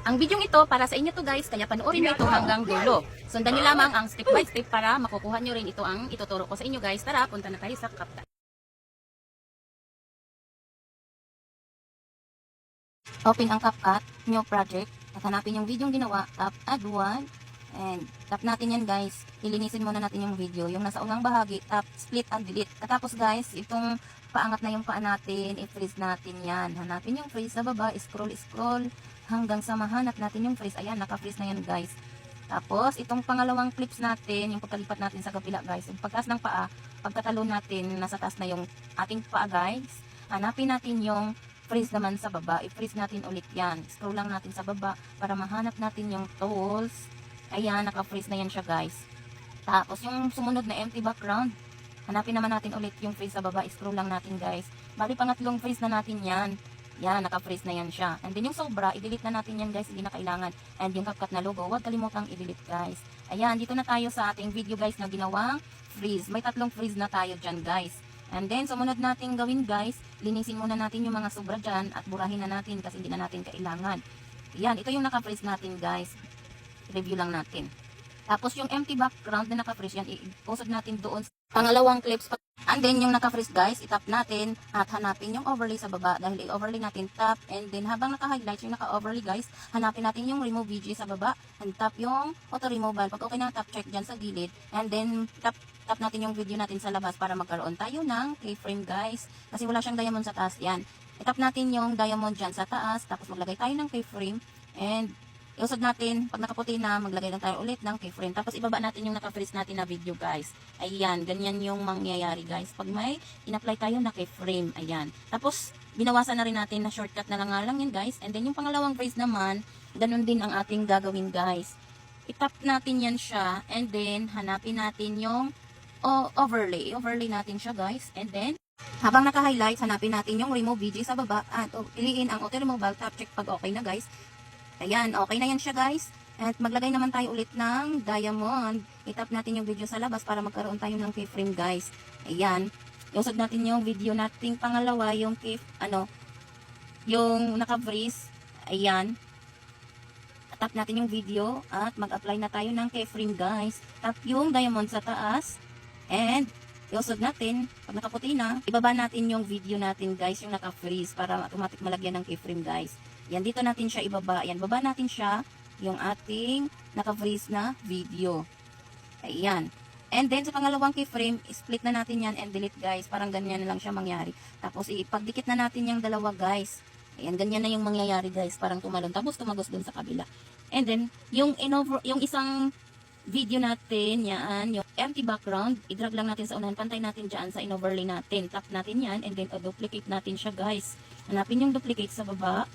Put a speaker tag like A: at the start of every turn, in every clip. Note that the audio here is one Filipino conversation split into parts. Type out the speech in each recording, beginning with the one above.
A: Ang video ito para sa inyo to guys, kaya panoorin nyo ito hanggang dulo. Sundan nyo lamang ang step by step para makukuha nyo rin ito ang ituturo ko sa inyo guys. Tara, punta na tayo sa CapCut. Open ang CapCut, new project, at hanapin yung video yung ginawa, tap add one, and tap natin yan guys. Ilinisin muna natin yung video, yung nasa unang bahagi, tap split and delete. Katapos guys, itong paangat na yung paa natin, i-freeze natin yan. Hanapin yung freeze sa baba, scroll hanggang sa mahanap natin yung freeze. Ayan, naka-freeze na yan guys. Tapos, itong pangalawang clips natin, yung pagkalipat natin sa kabila guys, yung pagtaas ng paa, pagkatalon natin, nasa taas na yung ating paa guys. Hanapin natin yung freeze naman sa baba. I-freeze natin ulit yan. Scroll lang natin sa baba para mahanap natin yung tools. Ayan, naka-freeze na yan siya guys. Tapos, yung sumunod na empty background, hanapin naman natin ulit yung freeze sa baba. Scroll lang natin guys. Bali, pangatlong freeze na natin yan. Yan, naka-freeze na yan siya. And then yung sobra, i-delete na natin yan guys, hindi na kailangan. And yung CapCut na logo, huwag kalimutang i-delete guys. Ayan, dito na tayo sa ating video guys na ginawang freeze. May tatlong freeze na tayo dyan guys. And then, sumunod natin gawin guys, linisin muna natin yung mga sobra dyan at burahin na natin kasi hindi na natin kailangan. Ayan, ito yung naka-freeze natin guys. Review lang natin. Tapos yung empty background na naka-freeze yan, i-post natin doon sa pangalawang clips. And then yung naka-freeze guys, itap natin at hanapin yung overlay sa baba. Dahil i-overlay natin, tap. And then habang naka-highlight yung naka-overlay guys, hanapin natin yung remove VG sa baba. And tap yung auto removal. Pag okay na, tap check dyan sa gilid. And then tap natin yung video natin sa labas para magkaroon tayo ng keyframe guys. Kasi wala siyang diamond sa taas. Yan. Itap natin yung diamond dyan sa taas. Tapos maglagay tayo ng keyframe. And iusad natin, pag nakaputi na, maglagay lang tayo ulit ng keyframe. Tapos ibaba natin yung naka-freeze natin na video guys. Ayan, ganyan yung mangyayari guys. Pag may in-apply tayo na keyframe, ayan. Tapos, binawasan na rin natin na shortcut na lang yan guys. And then yung pangalawang freeze naman, ganun din ang ating gagawin guys. Itap natin yan siya. And then, hanapin natin yung overlay. Overlay natin siya guys. And then, habang naka-highlight, hanapin natin yung remove VG sa baba. At piliin ang auto removal, tap check pag okay na guys. Ayan, okay na yan siya guys. At maglagay naman tayo ulit ng diamond. Itap natin yung video sa labas para magkaroon tayo ng keyframe guys. Ayan. Iusad natin yung video nating pangalawa, yung yung naka-freeze. Ayan. Tap natin yung video at mag-apply na tayo ng keyframe guys. Tap yung diamond sa taas. And iusad natin, pag nakaputi na, ibaba natin yung video natin guys, yung naka-freeze para automatic malagyan ng keyframe guys. Yan, dito natin siya ibaba. Yan, baba natin siya yung ating naka-freeze na video. Ayan. And then, sa pangalawang keyframe, split na natin yan and delete guys. Parang ganyan lang siya mangyari. Tapos, ipagdikit na natin yung dalawa guys. Ayan, ganyan na yung mangyayari guys. Parang tumalon. Tapos, tumagos dun sa kabila. And then, yung isang video natin, yan, yung empty background, i-drag lang natin sa unahan. Pantay natin dyan sa in-overlay natin. Tap natin yan and then, duplicate natin siya guys. Hanapin yung duplicate sa baba.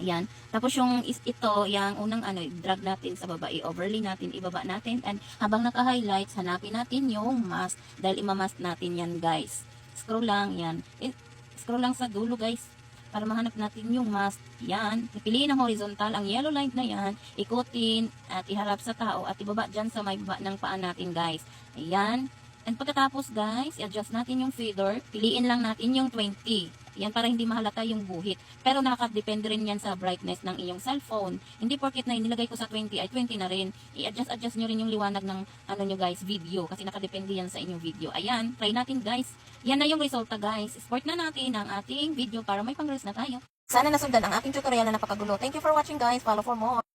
A: Ayan. Tapos yung yung unang drag natin sa baba, i-overlay natin, ibaba natin, and habang naka-highlights, hanapin natin yung mask, dahil imamask natin yan guys. Scroll lang, yan. Scroll lang sa dulo guys, para mahanap natin yung mask. Yan. Piliin ang horizontal, ang yellow line na yan, ikutin, at iharap sa tao, at ibaba dyan sa may baba ng paa natin guys. Ayan. And pagkatapos guys, i-adjust natin yung feather, piliin lang natin yung 20. Yan, para hindi mahalata yung guhit. Pero nakakadepende rin yan sa brightness ng iyong cellphone. Hindi porket na inilagay ko sa 20 ay 20 na rin. I-adjust nyo rin yung liwanag ng nyo guys, video. Kasi nakadepende yan sa inyong video. Ayan, try natin guys. Yan na yung resulta guys. Export na natin ang ating video para may pang-reels na tayo. Sana nasundan ang ating tutorial na napakagulo. Thank you for watching guys. Follow for more.